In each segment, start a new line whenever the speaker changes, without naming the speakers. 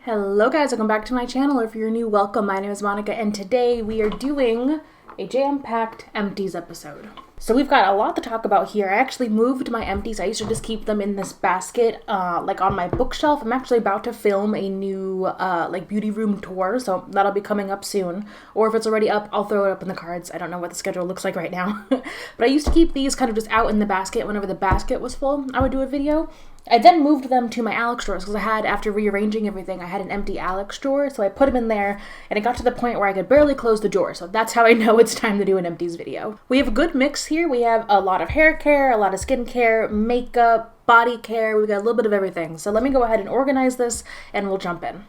Hello guys, welcome back to my channel. If you're new, welcome. My name is Monica and today we are doing a jam-packed Empties episode. So we've got a lot to talk about here. I actually moved my Empties. I used to just keep them in this basket like on my bookshelf. I'm actually about to film a new like beauty room tour, so that'll be coming up soon. Or if it's already up, I'll throw it up in the cards. I don't know what the schedule looks like right now. But I used to keep these kind of just out in the basket. Whenever the basket was full, I would do a video. I then moved them to my Alex drawers because I had, after rearranging everything, I had an empty Alex drawer, so I put them in there, and it got to the point where I could barely close the drawer, so that's how I know it's time to do an Empties video. We have a good mix here. We have a lot of hair care, a lot of skin care, makeup, body care. We've got a little bit of everything. So let me go ahead and organize this, and we'll jump in.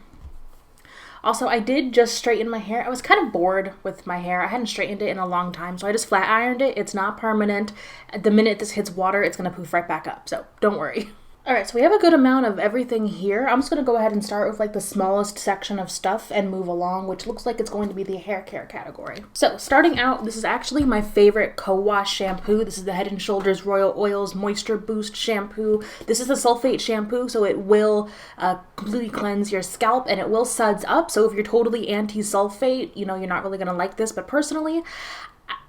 Also, I did just straighten my hair. I was kind of bored with my hair. I hadn't straightened it in a long time, so I just flat ironed it. It's not permanent. The minute this hits water, it's going to poof right back up, so don't worry. Alright, so we have a good amount of everything here. I'm just going to go ahead and start with like the smallest section of stuff and move along, which looks like it's going to be the hair care category. So starting out, this is actually my favorite co-wash shampoo. This is the Head & Shoulders Royal Oils Moisture Boost Shampoo. This is the sulfate shampoo, so it will completely cleanse your scalp and it will suds up. So if you're totally anti-sulfate, you know, you're not really going to like this, but personally,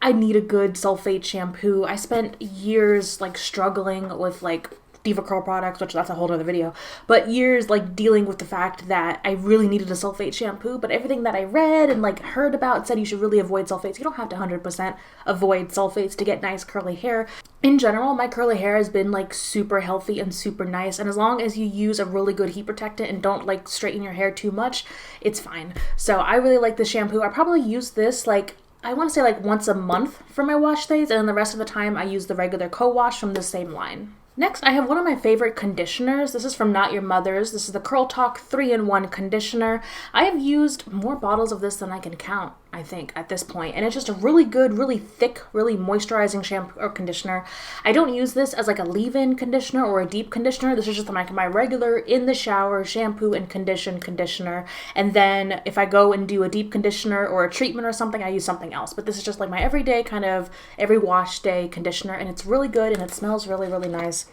I need a good sulfate shampoo. I spent years like struggling with like Diva Curl products, which that's a whole other video, but years like dealing with the fact that I really needed a sulfate shampoo, but everything that I read and like heard about said you should really avoid sulfates. You don't have to 100% avoid sulfates to get nice curly hair. In general, my curly hair has been like super healthy and super nice, and as long as you use a really good heat protectant and don't like straighten your hair too much, it's fine. So I really like this shampoo. I probably use this like I want to say like once a month for my wash days, and then the rest of the time I use the regular co-wash from the same line. Next, I have one of my favorite conditioners. This is from Not Your Mother's. This is the Curl Talk 3-in-1 conditioner. I have used more bottles of this than I can count, I think, at this point. And it's just a really good, really thick, really moisturizing shampoo or conditioner. I don't use this as like a leave-in conditioner or a deep conditioner. This is just like my regular in the shower shampoo and conditioner. And then if I go and do a deep conditioner or a treatment or something, I use something else. But this is just like my everyday kind of every wash day conditioner. And it's really good and it smells really, really nice.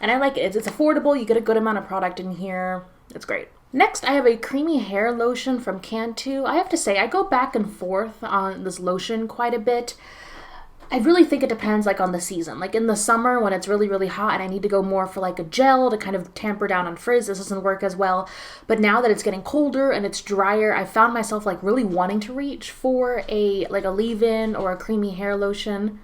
And I like it. It's affordable. You get a good amount of product in here. It's great. Next, I have a creamy hair lotion from Cantu. I have to say, I go back and forth on this lotion quite a bit. I really think it depends like on the season. Like in the summer when it's really, really hot and I need to go more for like a gel to kind of tamper down on frizz, this doesn't work as well. But now that it's getting colder and it's drier, I found myself like really wanting to reach for a like a leave-in or a creamy hair lotion.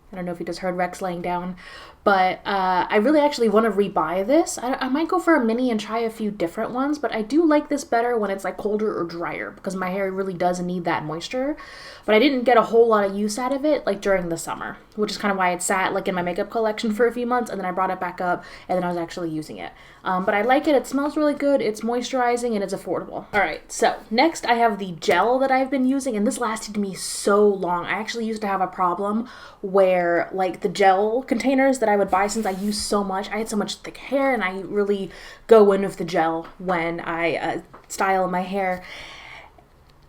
I don't know if you just heard Rex laying down, but I really actually want to rebuy this. I might go for a mini and try a few different ones, but I do like this better when it's like colder or drier because my hair really does need that moisture. But I didn't get a whole lot of use out of it like during the summer, which is kind of why it sat like in my makeup collection for a few months, and then I brought it back up and then I was actually using it. But I like it. It smells really good. It's moisturizing and it's affordable. All right, so next I have the gel that I've been using, and this lasted me so long. I actually used to have a problem where like the gel containers that I would buy, since I use so much, I had so much thick hair and I really go in with the gel when I style my hair.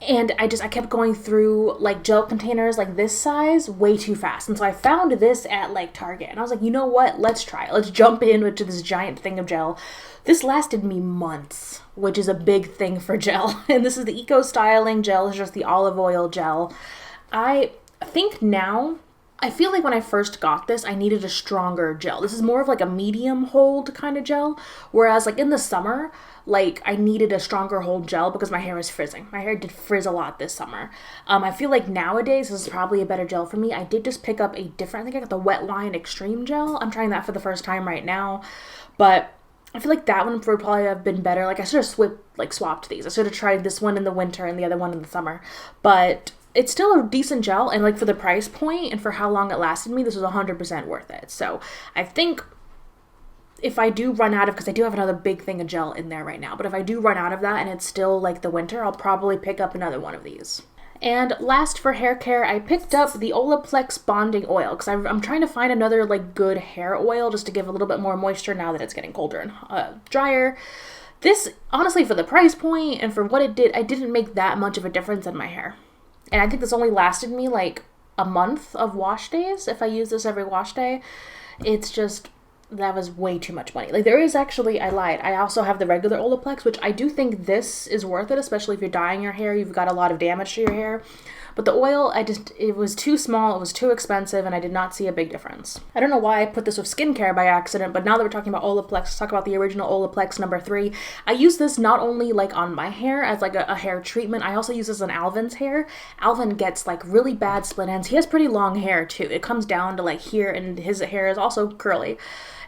And I kept going through like gel containers like this size way too fast. And so I found this at like Target and I was like, you know what? Let's try it. Let's jump into this giant thing of gel. This lasted me months, which is a big thing for gel. And this is the Eco Styling Gel. It's just the olive oil gel. I think now, I feel like when I first got this, I needed a stronger gel. This is more of like a medium hold kind of gel. Whereas like in the summer, like I needed a stronger hold gel because my hair was frizzing. My hair did frizz a lot this summer. I feel like nowadays this is probably a better gel for me. I did just pick up a different, I think I got the Wet Line Extreme Gel. I'm trying that for the first time right now. But I feel like that one would probably have been better. Like I should have swapped these. I should have tried this one in the winter and the other one in the summer. But it's still a decent gel, and like for the price point and for how long it lasted me, this was 100% worth it. So I think if I do run out of, because I do have another big thing of gel in there right now, but if I do run out of that and it's still like the winter, I'll probably pick up another one of these. And last for hair care, I picked up the Olaplex Bonding Oil because I'm trying to find another like good hair oil just to give a little bit more moisture now that it's getting colder and drier. This, honestly, for the price point and for what it did, I didn't make that much of a difference in my hair. And I think this only lasted me like a month of wash days if I use this every wash day. It's just, that was way too much money. Like, there is actually, I lied, I also have the regular Olaplex, which I do think this is worth it, especially if you're dyeing your hair, you've got a lot of damage to your hair. But the oil, it was too small, it was too expensive, and I did not see a big difference. I don't know why I put this with skincare by accident, but now that we're talking about Olaplex, let's talk about the original Olaplex number 3. I use this not only like on my hair as like a hair treatment, I also use this on Alvin's hair. Alvin gets like really bad split ends. He has pretty long hair too. It comes down to like here, and his hair is also curly.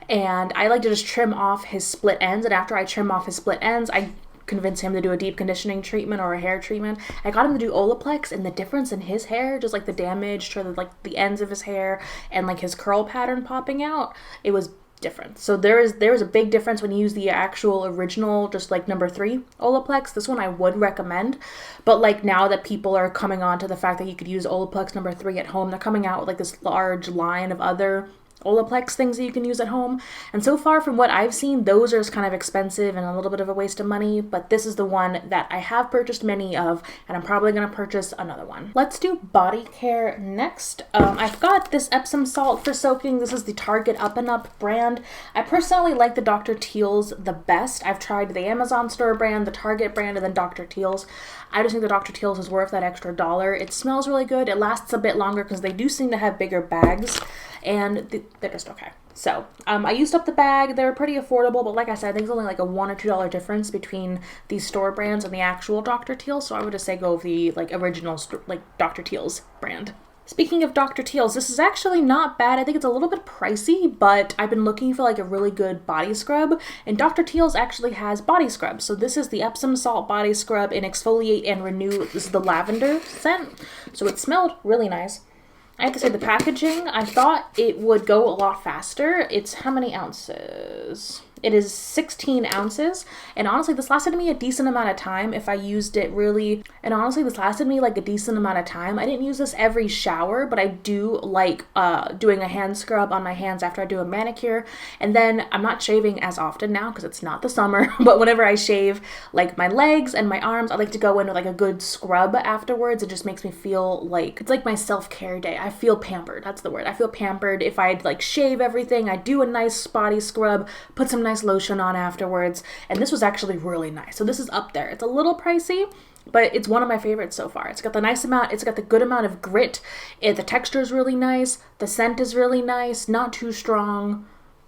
And I like to just trim off his split ends, and after I trim off his split ends, I convince him to do a deep conditioning treatment or a hair treatment. I got him to do Olaplex, and the difference in his hair, just like the damage to the ends of his hair and like his curl pattern popping out, it was different. So there is a big difference when you use the actual original, just like number 3 Olaplex. This one I would recommend, but like now that people are coming on to the fact that you could use Olaplex number 3 at home, they're coming out with like this large line of other Olaplex things that you can use at home, and so far from what I've seen, those are just kind of expensive and a little bit of a waste of money, but this is the one that I have purchased many of, and I'm probably going to purchase another one. Let's do body care next. I've got this Epsom salt for soaking. This is the Target Up and Up brand. I personally like the Dr. Teals the best. I've tried the Amazon store brand, the Target brand, and then Dr. Teals. I just think the Dr. Teals is worth that extra $1. It smells really good. It lasts a bit longer because they do seem to have bigger bags, and they're just okay. So I used up the bag. They're pretty affordable, but like I said, I think it's only like a $1 or $2 difference between these store brands and the actual Dr. Teals. So I would just say go with the like original like Dr. Teals brand. Speaking of Dr. Teals, this is actually not bad. I think it's a little bit pricey, but I've been looking for like a really good body scrub, and Dr. Teals actually has body scrubs. So this is the Epsom salt body scrub in Exfoliate and Renew. This is the lavender scent. So it smelled really nice. I have to say the packaging, I thought it would go a lot faster. It's how many ounces? It is 16 ounces, and honestly, this lasted me a decent amount of time if I used it really, and honestly, this lasted me like a decent amount of time. I didn't use this every shower, but I do like doing a hand scrub on my hands after I do a manicure, and then I'm not shaving as often now because it's not the summer, but whenever I shave like my legs and my arms, I like to go in with like a good scrub afterwards. It just makes me feel like, it's like my self-care day. I feel pampered, that's the word. I feel pampered. If I like shave everything, I do a nice body scrub, put some nice lotion on afterwards, and this was actually really nice. So this is up there. It's a little pricey, but it's one of my favorites so far. It's got the nice amount, it's got the good amount of grit. The texture is really nice. The scent is really nice, not too strong.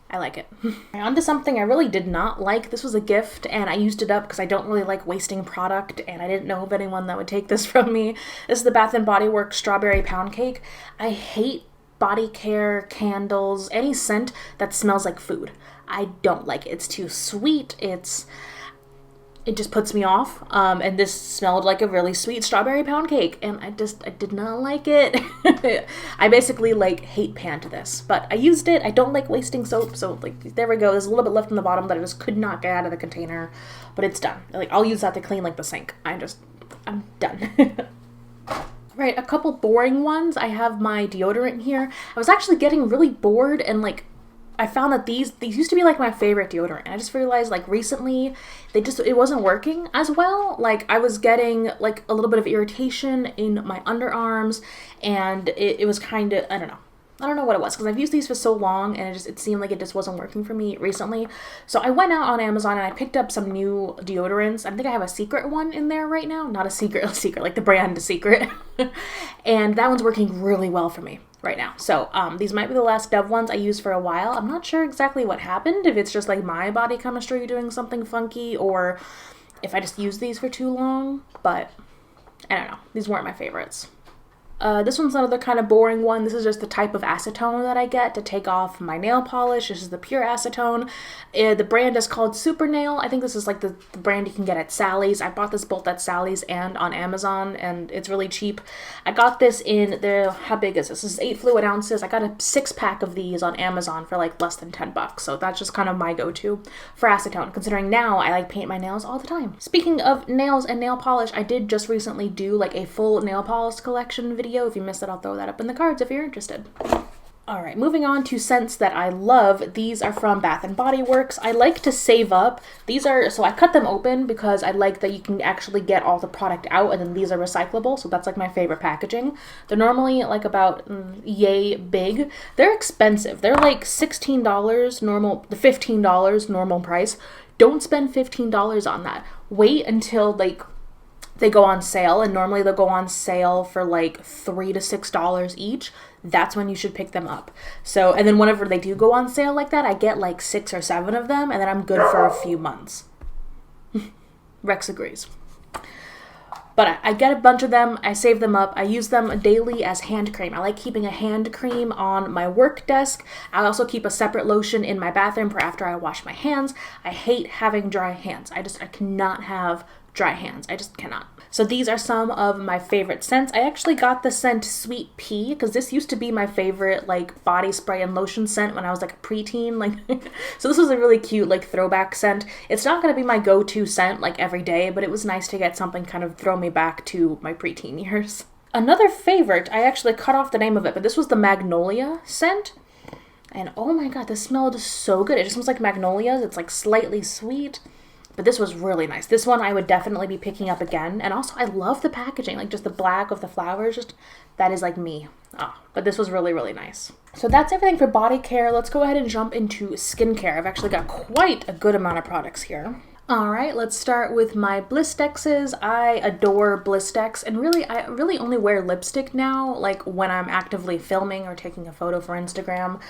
I like it. On to something I really did not like. This was a gift, and I used it up because I don't really like wasting product, and I didn't know of anyone that would take this from me. This is the Bath & Body Works Strawberry Pound Cake. I hate body care, candles, any scent that smells like food. I don't like it. It's too sweet. It just puts me off. And this smelled like a really sweet strawberry pound cake, and I did not like it. I basically like hate panned this, but I used it. I don't like wasting soap, so like there we go. There's a little bit left in the bottom that I just could not get out of the container, but it's done. Like I'll use that to clean like the sink. I'm done. Right, a couple boring ones. I have my deodorant here. I was actually getting really bored, and like I found that these used to be like my favorite deodorant, and I just realized like recently it wasn't working as well. Like I was getting like a little bit of irritation in my underarms, and it was kind of, I don't know what it was, because I've used these for so long, and it seemed like it just wasn't working for me recently. So I went out on Amazon and I picked up some new deodorants. I think I have a Secret one in there right now. Not a secret, like the brand Secret. And that one's working really well for me right now. So these might be the last Dove ones I use for a while. I'm not sure exactly what happened, if it's just like my body chemistry doing something funky, or if I just used these for too long, but I don't know. These weren't my favorites. This one's another kind of boring one. This is just the type of acetone that I get to take off my nail polish. This is the pure acetone. The brand is called SuperNail. I think this is like the brand you can get at Sally's. I bought this both at Sally's and on Amazon, and it's really cheap. I got this in how big is this? This is 8 fluid ounces. I got a 6-pack of these on Amazon for like less than $10. So that's just kind of my go-to for acetone, considering now I like paint my nails all the time. Speaking of nails and nail polish, I did just recently do like a full nail polish collection video. If you missed it, I'll throw that up in the cards if you're interested. All right, moving on to scents that I love. These are from Bath & Body Works. I like to save up. These are, so I cut them open because I like that you can actually get all the product out, and then these are recyclable, so that's like my favorite packaging. They're normally like about yay big. They're expensive. They're like $16 normal, the $15 normal price. Don't spend $15 on that. Wait until like they go on sale, and normally they'll go on sale for like $3 to $6 each. That's when you should pick them up. So, and then whenever they do go on sale like that, I get like 6 or 7 of them, and then I'm good for a few months. Rex agrees. But I get a bunch of them, I save them up, I use them daily as hand cream. I like keeping a hand cream on my work desk. I also keep a separate lotion in my bathroom for after I wash my hands. I hate having dry hands. I cannot have dry hands. I just cannot. So these are some of my favorite scents. I actually got the scent Sweet Pea because this used to be my favorite like body spray and lotion scent when I was like a preteen. So this was a really cute like throwback scent. It's not going to be my go-to scent like every day, but it was nice to get something kind of throw me back to my preteen years. Another favorite, I actually cut off the name of it, but this was the Magnolia scent. And oh my god, this smelled so good. It just smells like magnolias. It's like slightly sweet. But this was really nice. This one I would definitely be picking up again. And also, I love the packaging. Like, just the black of the flowers. Just, that is like me. Oh, but this was really, really nice. So that's everything for body care. Let's go ahead and jump into skincare. I've actually got quite a good amount of products here. All right, let's start with my Blistexes. I adore Blistex, and really, I really only wear lipstick now, like when I'm actively filming or taking a photo for Instagram.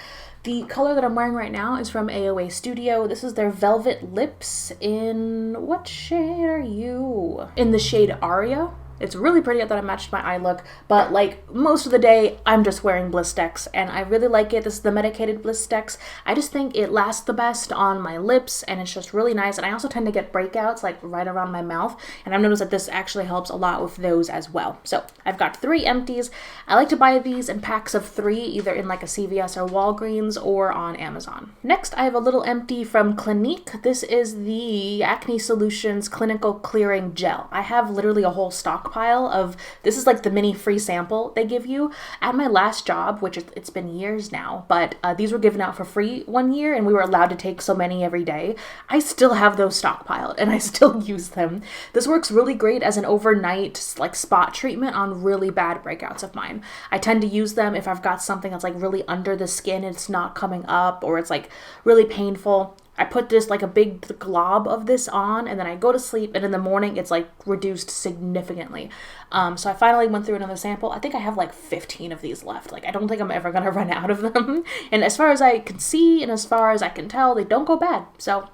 The color that I'm wearing right now is from AOA Studio. This is their Velvet Lips in, what shade are you? In the shade Aria. It's really pretty. I thought it matched my eye look, but like most of the day, I'm just wearing Blistex, and I really like it. This is the medicated Blistex. I just think it lasts the best on my lips, and it's just really nice. And I also tend to get breakouts like right around my mouth, and I've noticed that this actually helps a lot with those as well. So I've got 3 empties. I like to buy these in packs of 3, either in like a CVS or Walgreens or on Amazon. Next, I have a little empty from Clinique. This is the Acne Solutions Clinical Clearing Gel. I have literally a whole stockpile of, this is like the mini free sample they give you. At my last job, which it's been years now, but these were given out for free one year, and we were allowed to take so many every day. I still have those stockpiled, and I still use them. This works really great as an overnight like spot treatment on really bad breakouts of mine. I tend to use them if I've got something that's like really under the skin, it's not coming up, or it's like really painful. I put this like a big glob of this on, and then I go to sleep, and in the morning it's like reduced significantly. So I finally went through another sample. I think I have like 15 of these left. Like, I don't think I'm ever gonna run out of them. And as far as I can see and as far as I can tell, they don't go bad. So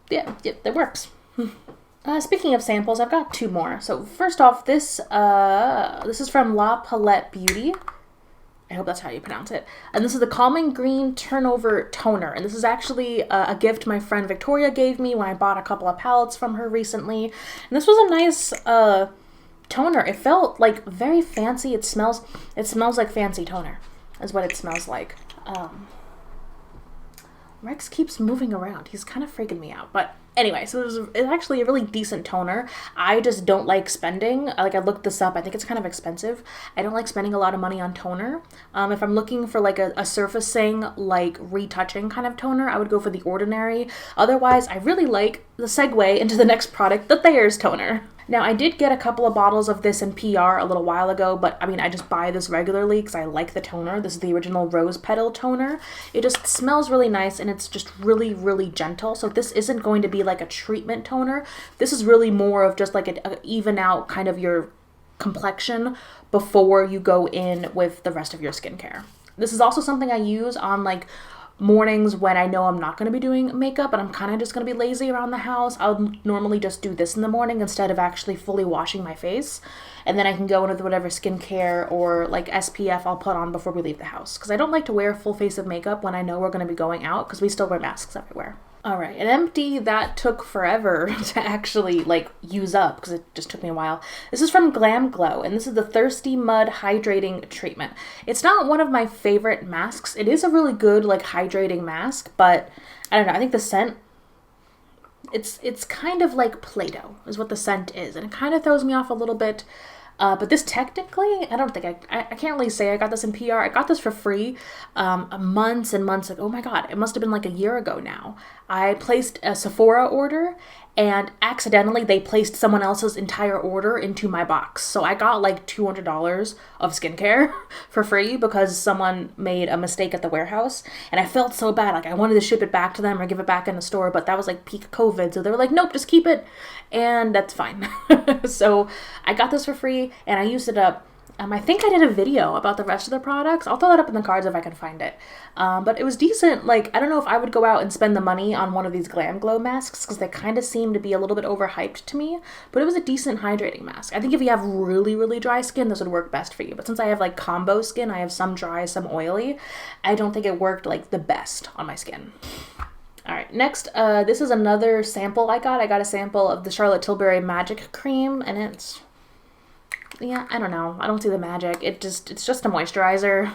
yeah, it works. Speaking of samples, I've got 2 more. So first off, this is from La Palette Beauty. I hope that's how you pronounce it. And this is the Calming Green Turnover Toner. And this is actually a gift my friend Victoria gave me when I bought a couple of palettes from her recently. And this was a nice toner. It felt like very fancy. It smells like fancy toner is what it smells like. Rex keeps moving around. He's kind of freaking me out. But anyway, so it's actually a really decent toner. I just don't like spending. Like, I looked this up. I think it's kind of expensive. I don't like spending a lot of money on toner. If I'm looking for like a surfacing, like retouching kind of toner, I would go for the Ordinary. Otherwise, I really like the segue into the next product, the Thayer's toner. Now, I did get a couple of bottles of this in PR a little while ago, but I mean, I just buy this regularly because I like the toner. This is the original Rose Petal toner. It just smells really nice, and it's just really, really gentle. So this isn't going to be like a treatment toner. This is really more of just like a even out kind of your complexion before you go in with the rest of your skincare. This is also something I use on like mornings when I know I'm not going to be doing makeup and I'm kind of just going to be lazy around the house. I'll normally just do this in the morning instead of actually fully washing my face. And then I can go in with whatever skincare or like SPF I'll put on before we leave the house. Because I don't like to wear a full face of makeup when I know we're going to be going out, because we still wear masks everywhere. All right, an empty that took forever to actually like use up because it just took me a while. This is from Glam Glow, and this is the Thirsty Mud Hydrating Treatment. It's not one of my favorite masks. It is a really good like hydrating mask, but I don't know. I think the scent, it's kind of like Play-Doh is what the scent is, and it kind of throws me off a little bit. But this technically, I don't think I can't really say I got this in PR. I got this for free months and months ago. Oh my God, it must have been like a year ago now. I placed a Sephora order and accidentally they placed someone else's entire order into my box. So I got like $200 of skincare for free because someone made a mistake at the warehouse. And I felt so bad. Like I wanted to ship it back to them or give it back in the store, but that was like peak COVID. So they were like, nope, just keep it. And that's fine. So I got this for free and I used it up. I think I did a video about the rest of the products. I'll throw that up in the cards if I can find it. But it was decent. Like, I don't know if I would go out and spend the money on one of these Glam Glow masks because they kind of seem to be a little bit overhyped to me. But it was a decent hydrating mask. I think if you have really, really dry skin, this would work best for you. But since I have like combo skin, I have some dry, some oily, I don't think it worked like the best on my skin. All right, next, this is another sample I got. I got a sample of the Charlotte Tilbury Magic Cream, and it's... yeah, I don't know. I don't see the magic. It's just a moisturizer.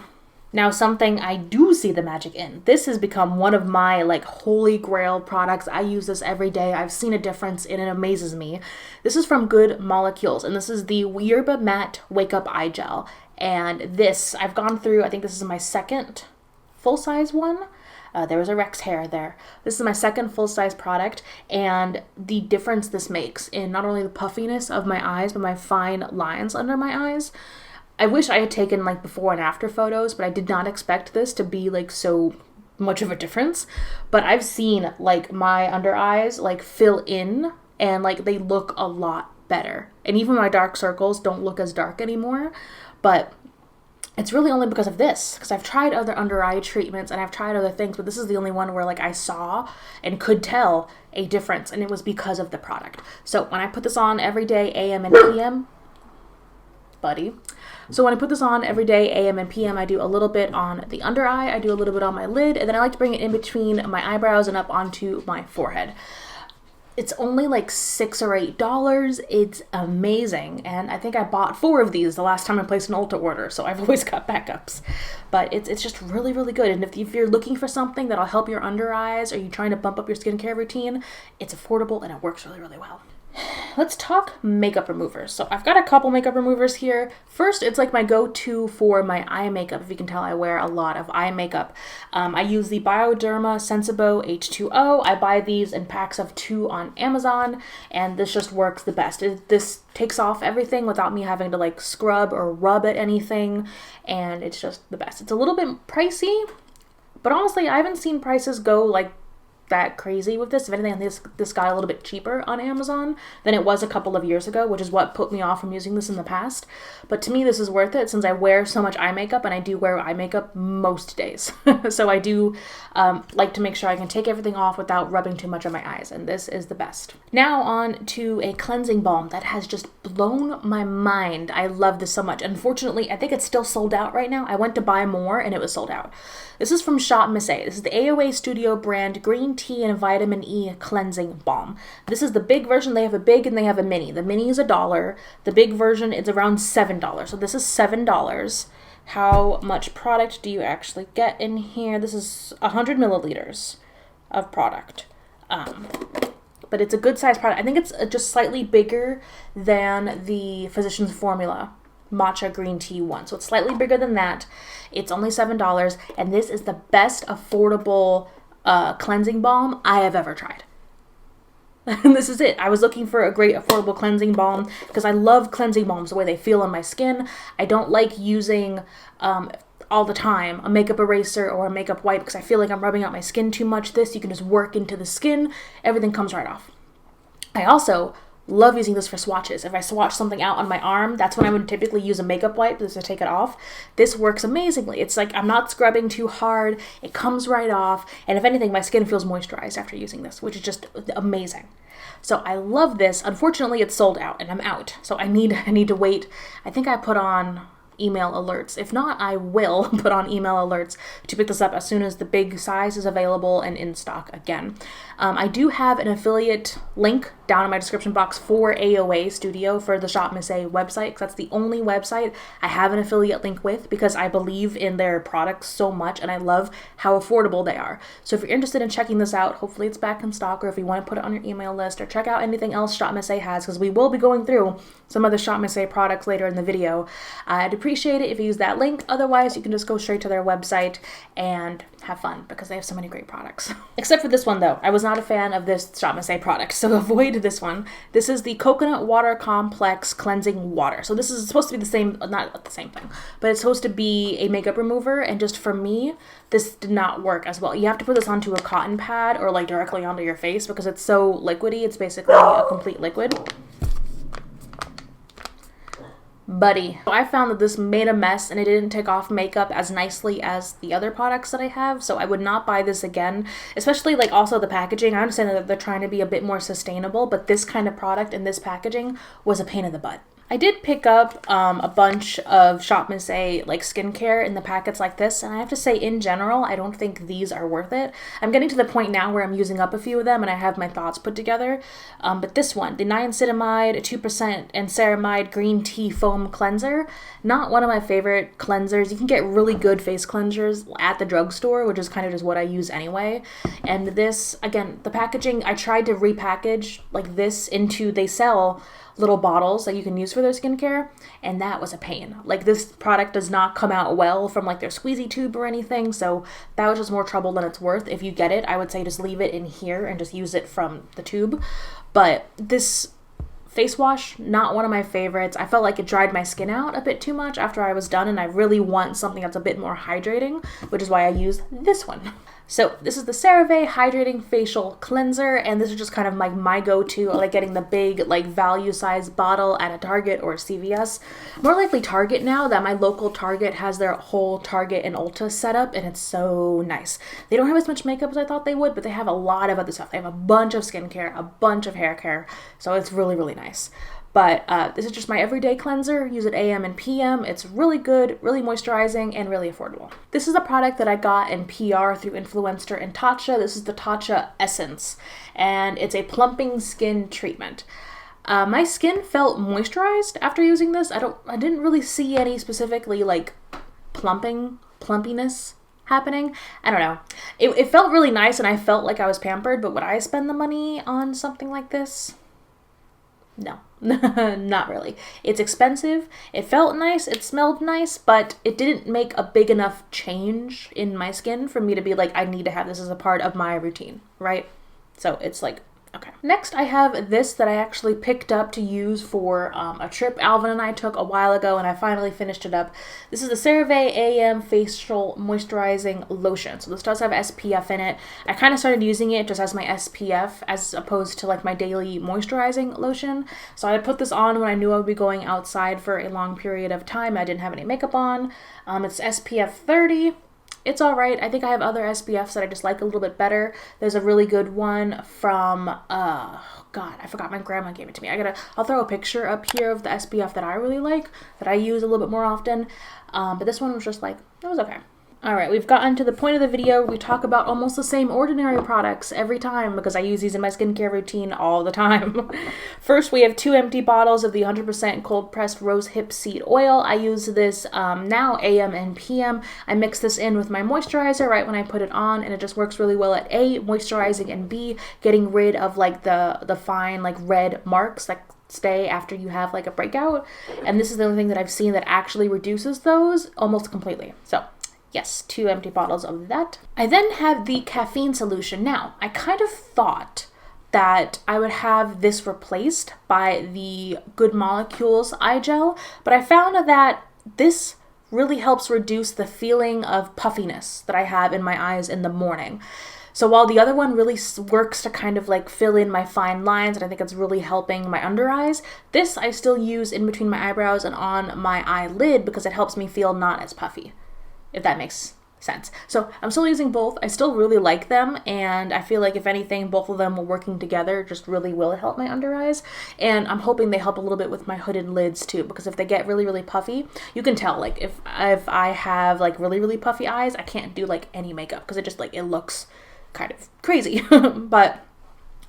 Now, something I do see the magic in. This has become one of my like holy grail products. I use this every day. I've seen a difference and it amazes me. This is from Good Molecules and this is the Yerba Matte Wake Up Eye Gel. And this, I've gone through, I think this is my second full-size one. There was a Rex hair there. This is my second full-size product, and the difference this makes in not only the puffiness of my eyes, but my fine lines under my eyes. I wish I had taken like before and after photos, but I did not expect this to be like so much of a difference. But I've seen like my under eyes like fill in and like they look a lot better. And even my dark circles don't look as dark anymore, but it's really only because of this, because I've tried other under eye treatments and I've tried other things, but this is the only one where like I saw and could tell a difference, and it was because of the product. So when I put this on every day, AM and PM, buddy. So when I put this on every day, AM and PM, I do a little bit on the under eye, I do a little bit on my lid, and then I like to bring it in between my eyebrows and up onto my forehead. It's only like $6 or $8. It's amazing. And I think I bought 4 of these the last time I placed an Ulta order. So I've always got backups. But it's just really, really good. And if you're looking for something that'll help your under eyes or you're trying to bump up your skincare routine, it's affordable and it works really, really well. Let's talk makeup removers. So I've got a couple makeup removers here. First, it's like my go-to for my eye makeup. If you can tell, I wear a lot of eye makeup. I use the Bioderma Sensibo H2O. I buy these in packs of 2 on Amazon, and this just works the best. This takes off everything without me having to like scrub or rub at anything, and it's just the best. It's a little bit pricey, but honestly, I haven't seen prices go like that crazy with this. If anything, this got a little bit cheaper on Amazon than it was a couple of years ago, which is what put me off from using this in the past. But to me, this is worth it since I wear so much eye makeup, and I do wear eye makeup most days. So I do like to make sure I can take everything off without rubbing too much on my eyes, and this is the best. Now on to a cleansing balm that has just blown my mind. I love this so much. Unfortunately, I think it's still sold out right now. I went to buy more and it was sold out. This is from Shea. This is the AOA Studio brand Green Tea and Vitamin E Cleansing Balm. This is the big version. They have a big and they have a mini. The mini is $1. The big version is around $7. So this is $7. How much product do you actually get in here? This is 100 milliliters of product. But it's a good size product. I think it's just slightly bigger than the Physicians Formula matcha green tea one. So it's slightly bigger than that. It's only $7, and this is the best affordable cleansing balm I have ever tried. And this is it. I was looking for a great affordable cleansing balm because I love cleansing balms, the way they feel on my skin. I don't like using all the time a makeup eraser or a makeup wipe because I feel like I'm rubbing out my skin too much. This, you can just work into the skin. Everything comes right off. I also love using this for swatches. If I swatch something out on my arm, that's when I would typically use a makeup wipe just to take it off. This works amazingly. It's like I'm not scrubbing too hard. It comes right off. And if anything, my skin feels moisturized after using this, which is just amazing. So I love this. Unfortunately, it's sold out and I'm out. So I need to wait. I think I put on email alerts. If not, I will put on email alerts to pick this up as soon as the big size is available and in stock again. I do have an affiliate link down in my description box for AOA Studio for the Shop Miss A website, because that's the only website I have an affiliate link with because I believe in their products so much and I love how affordable they are. So if you're interested in checking this out, hopefully it's back in stock, or if you want to put it on your email list or check out anything else Shop Miss A has, because we will be going through some of the Shop Missy products later in the video, I'd appreciate it if you use that link. Otherwise, you can just go straight to their website and have fun because they have so many great products. Except for this one though. I was not a fan of this Shop Missy product, so avoid this one. This is the Coconut Water Complex Cleansing Water. So this is supposed to be the same, not the same thing, but it's supposed to be a makeup remover, and just for me, this did not work as well. You have to put this onto a cotton pad or like directly onto your face because it's so liquidy. It's basically a complete liquid. Buddy. So I found that this made a mess and it didn't take off makeup as nicely as the other products that I have, so I would not buy this again, especially like also the packaging. I understand that they're trying to be a bit more sustainable, but this kind of product in this packaging was a pain in the butt. I did pick up a bunch of Shop Missy like skincare in the packets like this, and I have to say in general, I don't think these are worth it. I'm getting to the point now where I'm using up a few of them and I have my thoughts put together. But this one, the niacinamide, 2% and ceramide green tea foam cleanser, not one of my favorite cleansers. You can get really good face cleansers at the drugstore, which is kind of just what I use anyway. And this, again, the packaging, I tried to repackage like this into, they sell little bottles that you can use for their skincare, and that was a pain. Like, this product does not come out well from like their squeezy tube or anything, so that was just more trouble than it's worth. If you get it, I would say just leave it in here and just use it from the tube. But this face wash, not one of my favorites. I felt like it dried my skin out a bit too much after I was done, and I really want something that's a bit more hydrating, which is why I use this one. So this is the Cerave Hydrating Facial Cleanser, and this is just kind of like my go-to. I like getting the big like value size bottle at a Target or CVS. More likely Target now that my local Target has their whole Target and Ulta setup, and it's so nice. They don't have as much makeup as I thought they would, but they have a lot of other stuff. They have a bunch of skincare, a bunch of hair care, so it's really, really nice. But this is just my everyday cleanser. Use it AM and PM. It's really good, really moisturizing, and really affordable. This is a product that I got in PR through Influencer and Tatcha. This is the Tatcha Essence, and it's a plumping skin treatment. My skin felt moisturized after using this. I didn't really see any specifically like plumpiness happening. I don't know. It felt really nice, and I felt like I was pampered, but would I spend the money on something like this? No, not really. It's expensive. It felt nice. It smelled nice, but it didn't make a big enough change in my skin for me to be like, I need to have this as a part of my routine, right? So it's like, okay. Next, I have this that I actually picked up to use for a trip Alvin and I took a while ago, and I finally finished it up. This is the Cerave AM Facial Moisturizing Lotion. So this does have SPF in it. I kind of started using it just as my SPF as opposed to like my daily moisturizing lotion. So I put this on when I knew I would be going outside for a long period of time. I didn't have any makeup on. It's SPF 30. It's all right. I think I have other SPFs that I just like a little bit better. There's a really good one from, God, I forgot. My grandma gave it to me. I'll throw a picture up here of the SPF that I really like, that I use a little bit more often. But this one was just like, it was okay. All right, we've gotten to the point of the video where we talk about almost the same ordinary products every time because I use these in my skincare routine all the time. First, we have 2 empty bottles of the 100% cold pressed rose hip seed oil. I use this now AM and PM. I mix this in with my moisturizer right when I put it on, and it just works really well at A, moisturizing, and B, getting rid of like the fine like red marks that stay after you have like a breakout. And this is the only thing that I've seen that actually reduces those almost completely. So yes, 2 empty bottles of that. I then have the caffeine solution. Now, I kind of thought that I would have this replaced by the Good Molecules eye gel, but I found that this really helps reduce the feeling of puffiness that I have in my eyes in the morning. So while the other one really works to kind of like fill in my fine lines, and I think it's really helping my under eyes, this I still use in between my eyebrows and on my eyelid because it helps me feel not as puffy, if that makes sense. So I'm still using both. I still really like them, and I feel like if anything, both of them working together just really will help my under eyes. And I'm hoping they help a little bit with my hooded lids too, because if they get really, really puffy, you can tell like if I have like really, really puffy eyes, I can't do like any makeup because it just like, it looks kind of crazy. But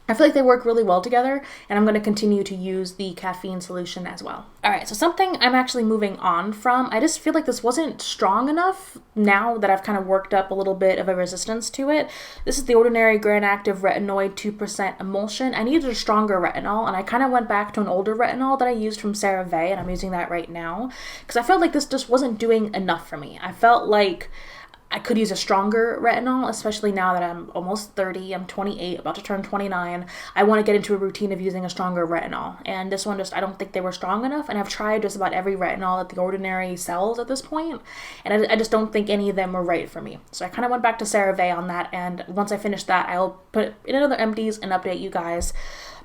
I feel like they work really well together, and I'm going to continue to use the caffeine solution as well. All right, so something I'm actually moving on from. I just feel like this wasn't strong enough now that I've kind of worked up a little bit of a resistance to it. This is the Ordinary Grand Active Retinoid 2% Emulsion. I needed a stronger retinol, and I kind of went back to an older retinol that I used from Cerave, and I'm using that right now, because I felt like this just wasn't doing enough for me. I felt like I could use a stronger retinol, especially now that I'm almost 30, I'm 28, about to turn 29. I want to get into a routine of using a stronger retinol. And this one I don't think they were strong enough. And I've tried just about every retinol that The Ordinary sells at this point, and I just don't think any of them were right for me. So I kind of went back to Cerave on that, and once I finish that, I'll put it in another Empties and update you guys.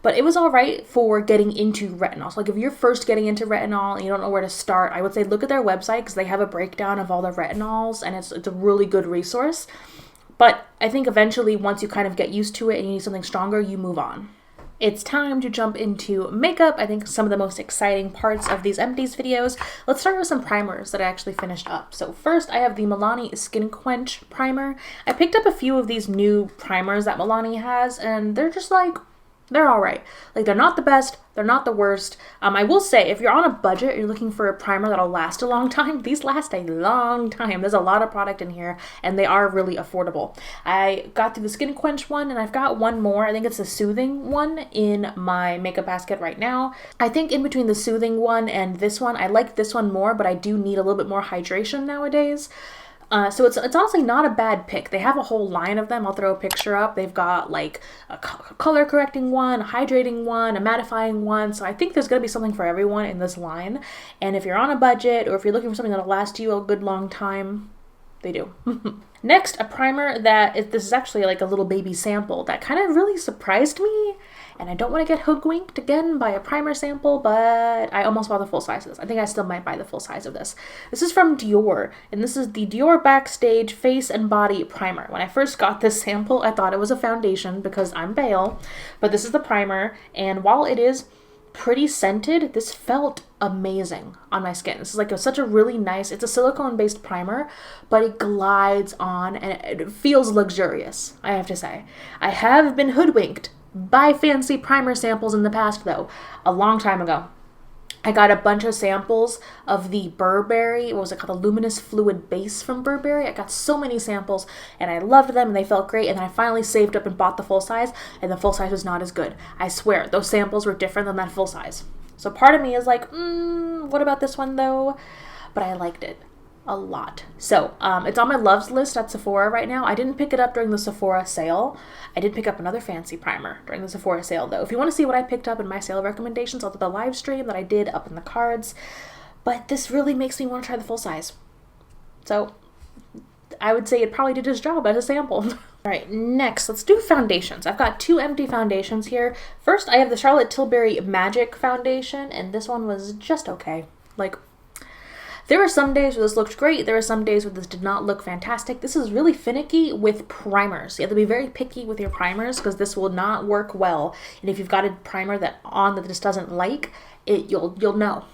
But it was all right for getting into retinol. So like if you're first getting into retinol and you don't know where to start, I would say look at their website because they have a breakdown of all the retinols, and it's a really good resource. But I think eventually once you kind of get used to it and you need something stronger, you move on. It's time to jump into makeup. I think some of the most exciting parts of these Empties videos. Let's start with some primers that I actually finished up. So first I have the Milani Skin Quench Primer. I picked up a few of these new primers that Milani has, and they're just like, they're all right. Like, they're not the best, they're not the worst. I will say, if you're on a budget, you're looking for a primer that'll last a long time, these last a long time. There's a lot of product in here, and they are really affordable. I got through the Skin Quench one, and I've got one more. I think it's a Soothing one in my makeup basket right now. I think in between the Soothing one and this one, I like this one more, but I do need a little bit more hydration nowadays. So it's honestly not a bad pick. They have a whole line of them. I'll throw a picture up. They've got like a color correcting one, a hydrating one, a mattifying one. So I think there's going to be something for everyone in this line. And if you're on a budget or if you're looking for something that'll last you a good long time, they do. Next, a primer this is actually like a little baby sample that kind of really surprised me. And I don't want to get hoodwinked again by a primer sample, but I almost bought the full size of this. I think I still might buy the full size of this. This is from Dior, and this is the Dior Backstage Face and Body Primer. When I first got this sample, I thought it was a foundation because I'm pale, but this is the primer, and while it is pretty scented, this felt amazing on my skin. This is like such a really nice, it's a silicone-based primer, but it glides on and it feels luxurious, I have to say. I have been hoodwinked by fancy primer samples in the past, though, a long time ago. I got a bunch of samples of the Burberry, what was it called, the Luminous Fluid Base from Burberry. I got so many samples, and I loved them, and they felt great, and then I finally saved up and bought the full size, and the full size was not as good. I swear, those samples were different than that full size. So part of me is like, what about this one, though? But I liked it a lot. So it's on my loves list at Sephora right now. I didn't pick it up during the Sephora sale. I did pick up another fancy primer during the Sephora sale, though. If you want to see what I picked up in my sale recommendations, I'll do the live stream that I did up in the cards. But this really makes me want to try the full size. So I would say it probably did its job as a sample. All right, next, let's do foundations. I've got two empty foundations here. First, I have the Charlotte Tilbury Magic Foundation, and this one was just okay. Like, there were some days where this looked great. There were some days where this did not look fantastic. This is really finicky with primers. You have to be very picky with your primers because this will not work well. And if you've got a primer that this doesn't like, you'll know.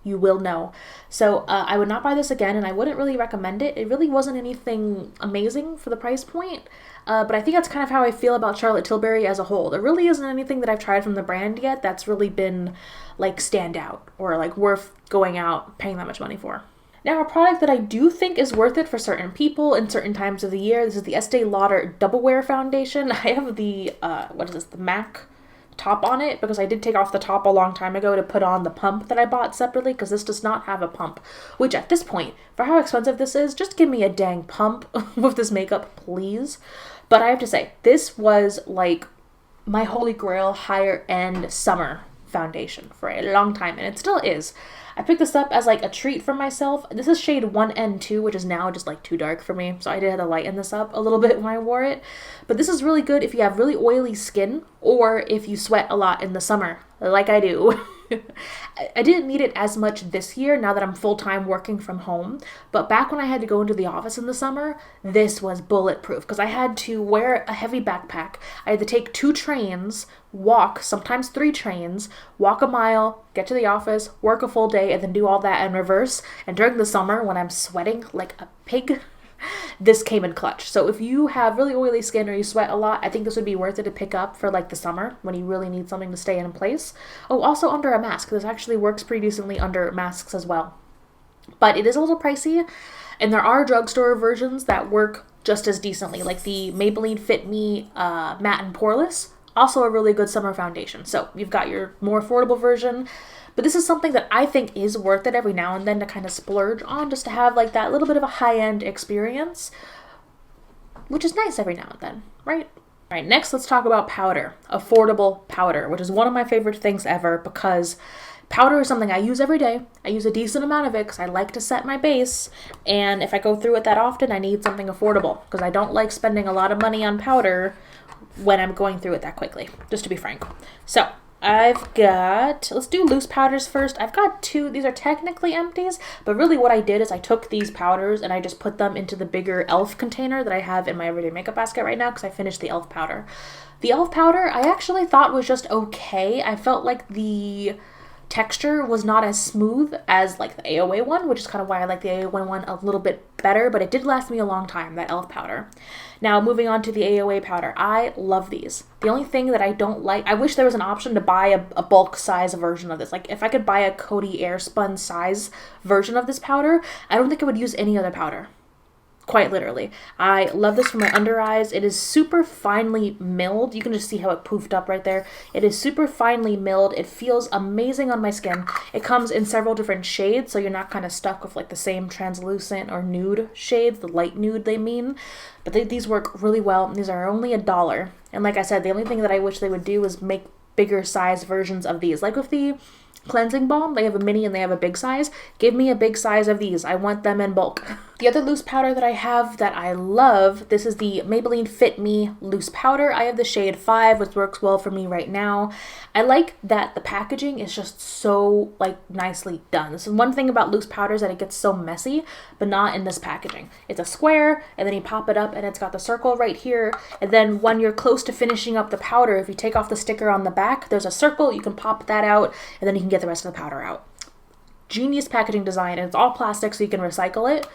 You will know. So I would not buy this again, and I wouldn't really recommend it. It really wasn't anything amazing for the price point. But I think that's kind of how I feel about Charlotte Tilbury as a whole. There really isn't anything that I've tried from the brand yet that's really been like stand out or like worth going out paying that much money for. Now, a product that I do think is worth it for certain people in certain times of the year. This is the Estee Lauder Double Wear Foundation. I have the the MAC top on it because I did take off the top a long time ago to put on the pump that I bought separately because this does not have a pump, which at this point, for how expensive this is, just give me a dang pump with this makeup, please. But I have to say, this was like my holy grail higher end summer foundation for a long time, and it still is. I picked this up as like a treat for myself. This is shade 1N2, which is now just like too dark for me, so I did have to lighten this up a little bit when I wore it. But this is really good if you have really oily skin or if you sweat a lot in the summer, like I do. I didn't need it as much this year now that I'm full-time working from home, but back when I had to go into the office in the summer, this was bulletproof because I had to wear a heavy backpack. I had to take 2 trains, walk, sometimes 3 trains, walk a mile, get to the office, work a full day, and then do all that in reverse. And during the summer when I'm sweating like a pig, this came in clutch. So if you have really oily skin or you sweat a lot, I think this would be worth it to pick up for like the summer when you really need something to stay in place. Oh, also under a mask. This actually works pretty decently under masks as well. But it is a little pricey, and there are drugstore versions that work just as decently, like the Maybelline Fit Me Matte and Poreless, also a really good summer foundation. So you've got your more affordable version, but this is something that I think is worth it every now and then to kind of splurge on, just to have like that little bit of a high-end experience, which is nice every now and then, right? All right, next let's talk about powder, affordable powder, which is one of my favorite things ever because powder is something I use every day. I use a decent amount of it because I like to set my base, and if I go through it that often, I need something affordable because I don't like spending a lot of money on powder when I'm going through it that quickly, just to be frank. So I've got, let's do loose powders first. I've got two. These are technically empties, but really what I did is I took these powders and I just put them into the bigger e.l.f. container that I have in my everyday makeup basket right now because I finished the e.l.f. powder. The e.l.f. powder I actually thought was just okay. I felt like the texture was not as smooth as like the AOA one, which is kind of why I like the AOA one a little bit better, but it did last me a long time, that e.l.f. powder. Now moving on to the AOA powder, I love these. The only thing that I don't like, I wish there was an option to buy a bulk size version of this. Like if I could buy a Coty Airspun size version of this powder, I don't think I would use any other powder. Quite literally. I love this for my under eyes. It is super finely milled. You can just see how it poofed up right there. It is super finely milled. It feels amazing on my skin. It comes in several different shades, so you're not kind of stuck with like the same translucent or nude shades, the light nude they mean. But these work really well. These are only $1. And like I said, the only thing that I wish they would do is make bigger size versions of these. Like with the cleansing balm, they have a mini and they have a big size. Give me a big size of these. I want them in bulk. The other loose powder that I have that I love, this is the Maybelline Fit Me loose powder. I have the shade 5, which works well for me right now. I like that the packaging is just so like nicely done. This is one thing about loose powders, that it gets so messy, but not in this packaging. It's a square and then you pop it up and it's got the circle right here. And then when you're close to finishing up the powder, if you take off the sticker on the back, there's a circle, you can pop that out and then you can get the rest of the powder out. Genius packaging design, and it's all plastic so you can recycle it.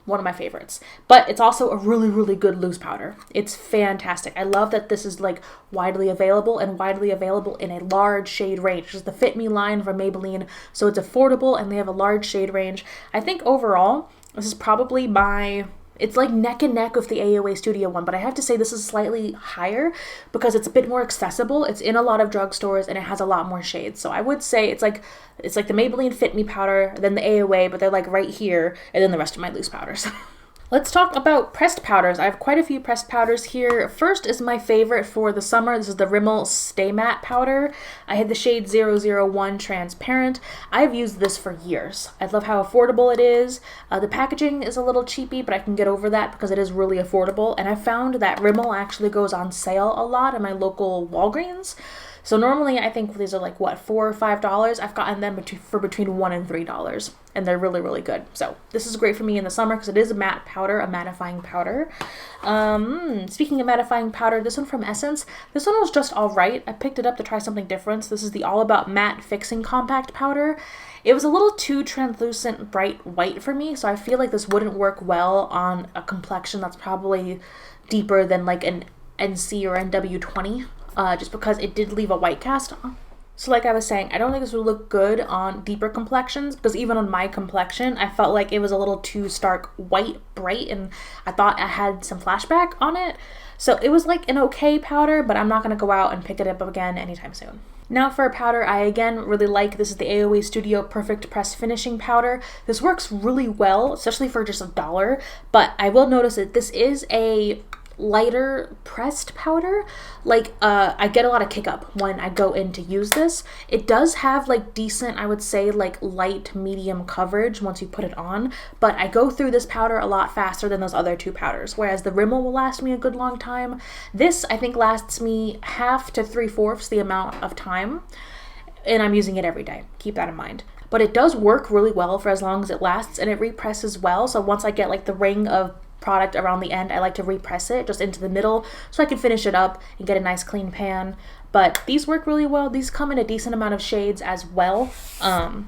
One of my favorites, but it's also a really, really good loose powder. It's fantastic. I love that this is like widely available and widely available in a large shade range. This is the Fit Me line from Maybelline, so it's affordable and they have a large shade range. I think overall, this is probably it's like neck and neck with the AOA Studio one, but I have to say this is slightly higher because it's a bit more accessible. It's in a lot of drugstores and it has a lot more shades. So I would say it's like the Maybelline Fit Me powder, then the AOA, but they're like right here, and then the rest of my loose powders. Let's talk about pressed powders. I have quite a few pressed powders here. First is my favorite for the summer. This is the Rimmel Stay Matte powder. I had the shade 001 Transparent. I've used this for years. I love how affordable it is. The packaging is a little cheapy, but I can get over that because it is really affordable. And I found that Rimmel actually goes on sale a lot in my local Walgreens. So normally I think these are like, what, $4 or $5? I've gotten them for between $1 and $3, and they're really, really good. So this is great for me in the summer because it is a matte powder, a mattifying powder. Speaking of mattifying powder, this one from Essence, this one was just all right. I picked it up to try something different. This is the All About Matte Fixing Compact Powder. It was a little too translucent bright white for me, so I feel like this wouldn't work well on a complexion that's probably deeper than like an NC or NW20. Just because it did leave a white cast on. So like I was saying, I don't think this would look good on deeper complexions because even on my complexion, I felt like it was a little too stark white, bright, and I thought I had some flashback on it. So it was like an okay powder, but I'm not going to go out and pick it up again anytime soon. Now for a powder I again really like, this is the AOA Studio Perfect Press Finishing Powder. This works really well, especially for just $1, but I will notice that this is a lighter pressed powder. Like I get a lot of kick up when I go in to use this. It does have like decent, I would say like light medium coverage once you put it on, but I go through this powder a lot faster than those other two powders, whereas the Rimmel will last me a good long time. This I think lasts me half to 3/4 the amount of time, and I'm using it every day. Keep that in mind. But it does work really well for as long as it lasts, and it represses well. So once I get like the ring of product around the end, I like to repress it just into the middle so I can finish it up and get a nice clean pan. But these work really well. These come in a decent amount of shades as well. And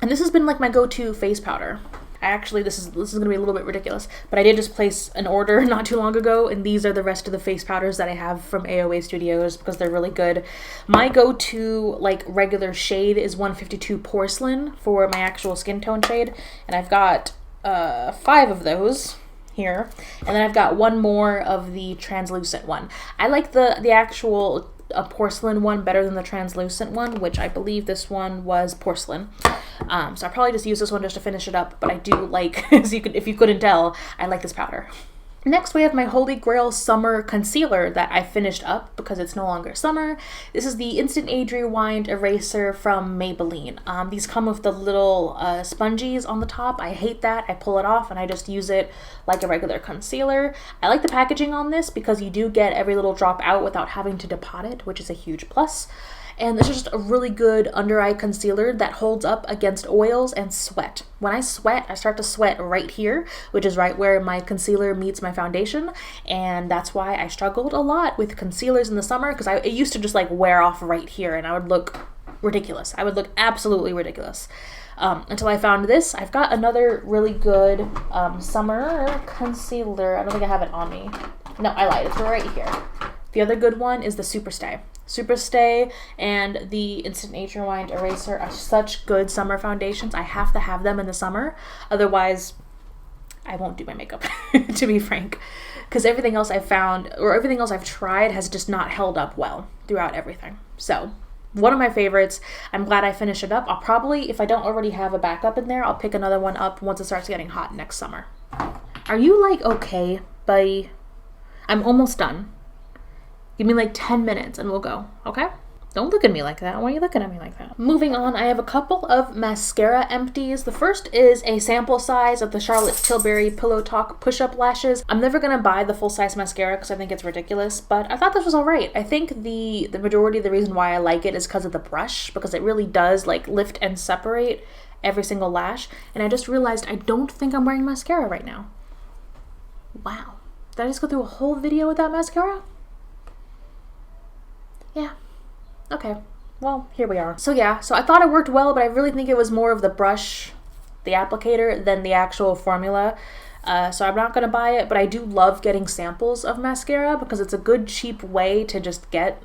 this has been like my go-to face powder. this is gonna be a little bit ridiculous, but I did just place an order not too long ago, and these are the rest of the face powders that I have from AOA Studios because they're really good. My go-to like regular shade is 152 Porcelain for my actual skin tone shade, and I've got 5 of those here, and then I've got one more of the translucent one. I like the actual porcelain one better than the translucent one, which I believe this one was porcelain. So I probably just use this one just to finish it up, but I do like, if you couldn't tell, I like this powder. Next, we have my Holy Grail Summer Concealer that I finished up because it's no longer summer. This is the Instant Age Rewind Eraser from Maybelline. These come with the little spongies on the top. I hate that. I pull it off and I just use it like a regular concealer. I like the packaging on this because you do get every little drop out without having to depot it, which is a huge plus. And this is just a really good under eye concealer that holds up against oils and sweat. When I sweat, I start to sweat right here, which is right where my concealer meets my foundation. And that's why I struggled a lot with concealers in the summer, because it used to just like wear off right here and I would look ridiculous. I would look absolutely ridiculous. Until I found this. I've got another really good summer concealer. I don't think I have it on me. No, I lied. It's right here. The other good one is the Superstay and the Instant Age Rewind Eraser are such good summer foundations. I have to have them in the summer. Otherwise, I won't do my makeup, to be frank. Because everything else I've found, or everything else I've tried, has just not held up well throughout everything. So, one of my favorites. I'm glad I finished it up. I'll probably, if I don't already have a backup in there, I'll pick another one up once it starts getting hot next summer. Are you like okay, buddy? I'm almost done. Give me like 10 minutes and we'll go, okay? Don't look at me like that. Why are you looking at me like that? Moving on, I have a couple of mascara empties. The first is a sample size of the Charlotte Tilbury Pillow Talk Push-Up Lashes. I'm never gonna buy the full-size mascara because I think it's ridiculous, but I thought this was all right. I think the majority of the reason why I like it is because of the brush, because it really does like lift and separate every single lash. And I just realized I don't think I'm wearing mascara right now. Wow. Did I just go through a whole video without mascara? Yeah. Okay. Well, here we are. So yeah, so I thought it worked well, but I really think it was more of the brush, the applicator, than the actual formula. So I'm not gonna buy it, but I do love getting samples of mascara because it's a good, cheap way to just get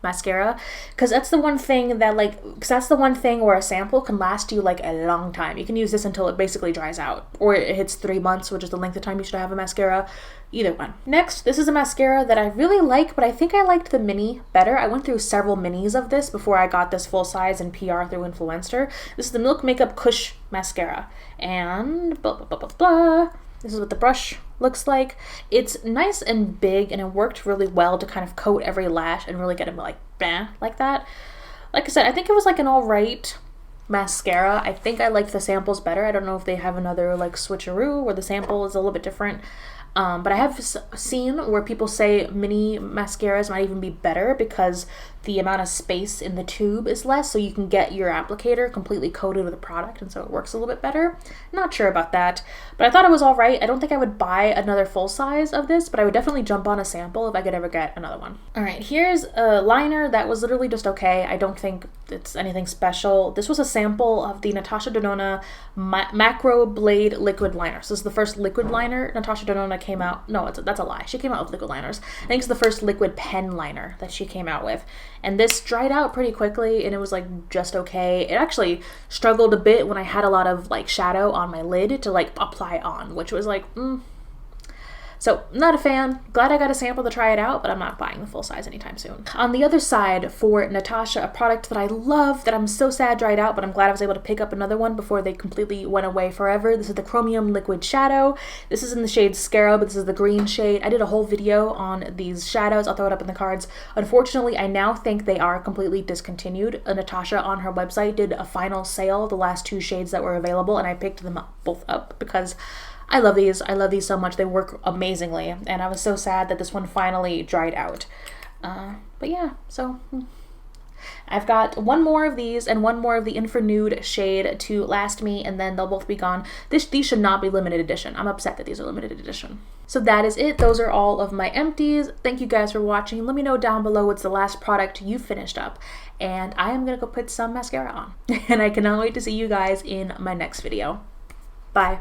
mascara, because that's the one thing where a sample can last you like a long time. You can use this until it basically dries out, or it hits 3 months, which is the length of time you should have a mascara. Either one. Next, this is a mascara that I really like, but I think I liked the mini better. I went through several minis of this before I got this full size in PR through Influencer. This is the Milk Makeup Kush mascara, and blah blah blah blah blah. This is what the brush looks like. It's nice and big, and it worked really well to kind of coat every lash and really get them like blah, like that. Like I said, I think it was like an alright mascara. I think I liked the samples better. I don't know if they have another like switcheroo where the sample is a little bit different. But I have seen where people say mini mascaras might even be better because the amount of space in the tube is less, so you can get your applicator completely coated with a product, and so it works a little bit better. Not sure about that, but I thought it was all right. I don't think I would buy another full size of this, but I would definitely jump on a sample if I could ever get another one. All right, here's a liner that was literally just okay. I don't think it's anything special. This was a sample of the Natasha Denona Macro Blade Liquid Liner. So this is the first liquid liner Natasha Denona came out. No, that's a lie. She came out with liquid liners. I think it's the first liquid pen liner that she came out with. And this dried out pretty quickly, and it was like just okay. It actually struggled a bit when I had a lot of like shadow on my lid to like apply on, which was like, So, not a fan. Glad I got a sample to try it out, but I'm not buying the full size anytime soon. On the other side, for Natasha, a product that I love, that I'm so sad dried out, but I'm glad I was able to pick up another one before they completely went away forever. This is the Chromium Liquid Shadow. This is in the shade Scarab. This is the green shade. I did a whole video on these shadows. I'll throw it up in the cards. Unfortunately, I now think they are completely discontinued. Natasha on her website did a final sale, the last 2 shades that were available, and I picked them both up because I love these. I love these so much. They work amazingly, and I was so sad that this one finally dried out. But yeah, so I've got one more of these and one more of the Infra Nude shade to last me, and then they'll both be gone. These should not be limited edition. I'm upset that these are limited edition. So that is it. Those are all of my empties. Thank you guys for watching. Let me know down below what's the last product you finished up, and I am gonna go put some mascara on. And I cannot wait to see you guys in my next video. Bye.